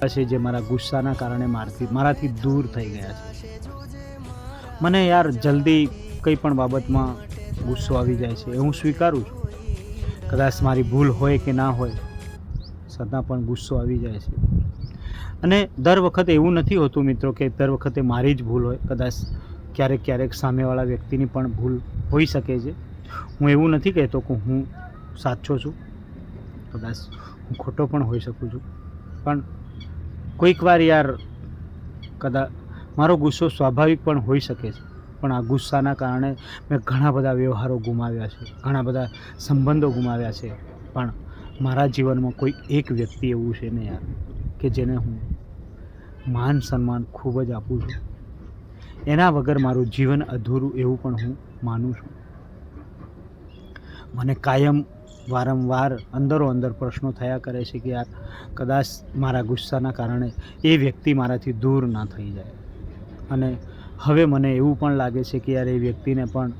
છે જે મારા ગુસ્સાના કારણે મારાથી દૂર થઈ ગયા છે. મને યાર જલ્દી કંઈ પણ બાબતમાં ગુસ્સો આવી જાય છે, એ હું સ્વીકારું છું. કદાચ મારી ભૂલ હોય કે ના હોય, છતાં પણ ગુસ્સો આવી જાય છે. અને દર વખતે એવું નથી હોતું મિત્રો કે દર વખતે મારી જ ભૂલ હોય. કદાચ ક્યારેક સામેવાળા વ્યક્તિની પણ ભૂલ હોઈ શકે છે. હું એવું નથી કહેતો કે હું સાચો છું, કદાચ હું ખોટો પણ હોઈ શકું છું. પણ કોઈક વાર યાર કદાચ મારો ગુસ્સો સ્વાભાવિક પણ હોઈ શકે છે, પણ આ ગુસ્સાના કારણે મેં ઘણા બધા વ્યવહારો ગુમાવ્યા છે, ઘણા બધા સંબંધો ગુમાવ્યા છે. પણ મારા જીવનમાં કોઈ એક વ્યક્તિ એવું છે ને યાર કે જેને હું માન સન્માન ખૂબ જ આપું છું. એના વગર મારું જીવન અધૂરું એવું પણ હું માનું છું. મને કાયમ વારંવાર અંદર પ્રશ્નો થયા કરે છે કે યાર કદાચ મારા ગુસ્સાના કારણે એ વ્યક્તિ મારાથી દૂર ના થઈ જાય. અને હવે મને એવું પણ લાગે છે કે યાર એ વ્યક્તિને પણ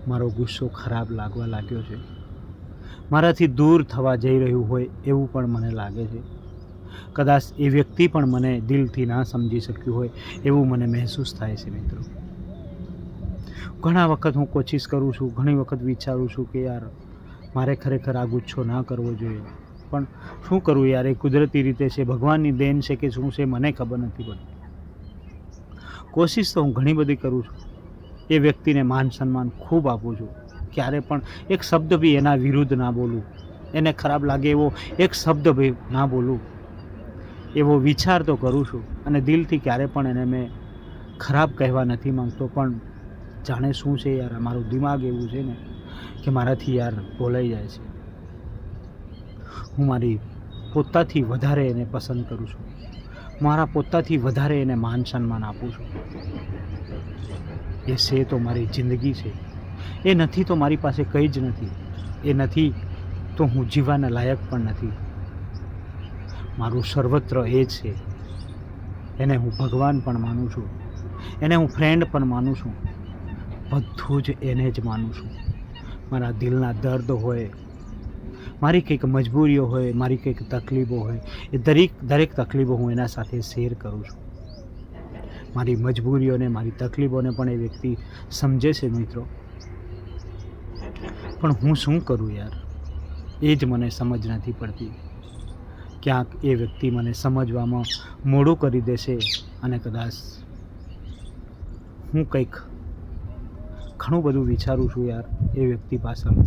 મારો ગુસ્સો ખરાબ લાગવા લાગ્યો છે, મારાથી દૂર થવા જઈ રહ્યું હોય એવું પણ મને લાગે છે. કદાચ એ વ્યક્તિ પણ મને દિલથી ના સમજી શક્યું હોય એવું મને મહેસૂસ થાય છે મિત્રો. ઘણા વખત હું કોશિશ કરું છું, ઘણી વખત વિચારું છું કે યાર મારે ખરેખર આ ગુસ્સો ના કરવો જોઈએ, પણ શું કરું યાર, એ કુદરતી રીતે છે, ભગવાનની દેન છે કે શું છે મને ખબર નથી પડતી. કોશિશ તો હું ઘણી બધી કરું છું, એ વ્યક્તિને માન સન્માન ખૂબ આપું છું, ક્યારે પણ એક શબ્દ બી એના વિરુદ્ધ ના બોલું, એને ખરાબ લાગે એવો એક શબ્દ બી ના બોલું, એવો વિચાર તો કરું છું. અને દિલથી ક્યારે પણ એને મેં ખરાબ કહેવા નથી માંગતો. પણ જાણે શું છે યાર, મારું દિમાગ એવું છે ને કે મારાથી યાર બોલાઈ જાય છે. હું મારી પોતાથી વધારે એને પસંદ કરું છું, મારા પોતાથી વધારે એને માન સન્માન આપું છું. એ છે તો મારી જિંદગી છે, એ નથી તો મારી પાસે કંઈ જ નથી, એ નથી તો હું જીવવાના લાયક પણ નથી. મારું સર્વત્ર એ છે. એને હું ભગવાન પણ માનું છું, એને હું ફ્રેન્ડ પણ માનું છું, બધું જ એને જ માનું છું. મારા દિલના દર્દ હોય, મારી કંઈક મજબૂરીઓ હોય, મારી કંઈક તકલીફો હોય, એ દરેક તકલીફો હું એના સાથે શેર કરું છું. મારી મજબૂરીઓને, મારી તકલીફોને પણ એ વ્યક્તિ સમજે છે મિત્રો. પણ હું શું કરું યાર, એ જ મને સમજ નથી પડતી. ક્યાંક એ વ્યક્તિ મને સમજવામાં મોડું કરી દેશે અને કદાચ હું કંઈક ઘણું બધું વિચારું છું યાર એ વ્યક્તિ પાછળ.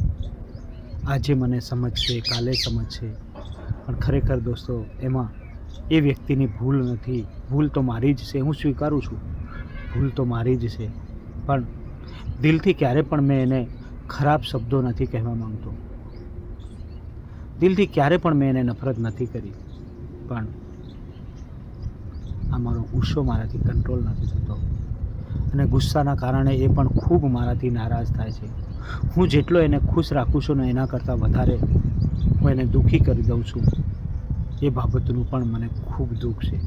આજે મને સમજશે, કાલે સમજશે, પણ ખરેખર દોસ્તો એમાં એ વ્યક્તિની ભૂલ નથી. ભૂલ તો મારી જ છે, હું સ્વીકારું છું, ભૂલ તો મારી જ છે. પણ દિલથી ક્યારે પણ મેં એને ખરાબ શબ્દો નથી કહેવા માંગતો, દિલથી ક્યારે પણ મેં એને નફરત નથી કરી. પણ આ મારો ગુસ્સો મારાથી કંટ્રોલ નથી થતો, અને ગુસ્સાના કારણે એ પણ ખૂબ મારાથી નારાજ થાય છે. હું જેટલો એને ખુશ રાખું છું ને એના કરતાં વધારે હું એને દુઃખી કરી દઉં છું. એ બાબતનું પણ મને ખૂબ દુઃખ છે,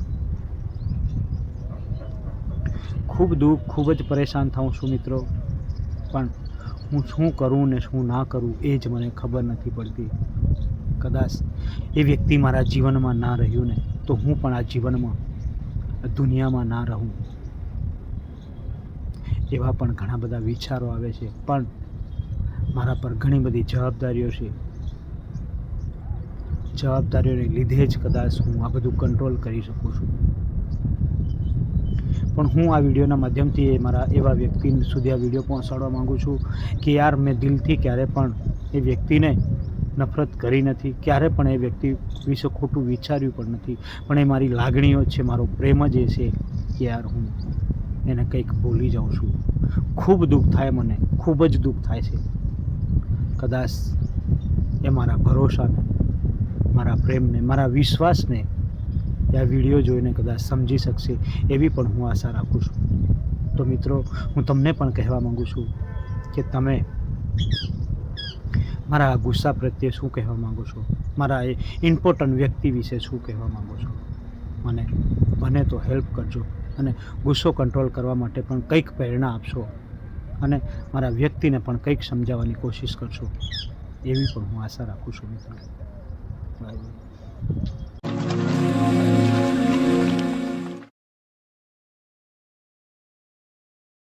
ખૂબ દુઃખ, ખૂબ જ પરેશાન થાઉં છું મિત્રો. પણ હું શું કરું ને શું ના કરું એ જ મને ખબર નથી પડતી. કદાચ એ વ્યક્તિ મારા જીવનમાં ના રહ્યું ને તો હું પણ આ જીવનમાં, આ દુનિયામાં ના રહું. એવા પણ ઘણા બધા વિચારો આવે છે. પણ મારા પર ઘણી બધી જવાબદારીઓ છે, જવાબદારીઓને લીધે જ કદાચ હું આ બધું કંટ્રોલ કરી શકું છું. પણ હું આ વિડીયોના માધ્યમથી મારા એવા વ્યક્તિ સુધી આ વિડીયો પહોંચાડવા માગું છું કે યાર મેં દિલથી ક્યારે પણ એ વ્યક્તિને નફરત કરી નથી, ક્યારે પણ એ વ્યક્તિ વિશે ખોટું વિચાર્યું પણ નથી. પણ એ મારી લાગણીઓ છે, મારો પ્રેમ જ એ છે કે યાર હું એને કંઈક ભૂલી જાઉં છું. ખૂબ દુઃખ થાય, મને ખૂબ જ દુઃખ થાય છે. કદાચ એ મારા ભરોસાને, મારા પ્રેમને, મારા વિશ્વાસને આ વિડીયો જોઈને કદાચ સમજી શકશે એવી પણ હું આશા રાખું છું. તો મિત્રો, હું તમને પણ કહેવા માગું છું કે તમે મારા ગુસ્સા પ્રત્યે શું કહેવા માગો છો, મારા એ ઇમ્પોર્ટન્ટ વ્યક્તિ વિશે શું કહેવા માગો છો. મને બને તો હેલ્પ કરજો, અને ગુસ્સો કંટ્રોલ કરવા માટે પણ કંઈક પ્રેરણા આપશો, અને મારા વ્યક્તિને પણ કંઈક સમજાવવાની કોશિશ કરશો એવી પણ હું આશા રાખું છું મિત્રો. બાય.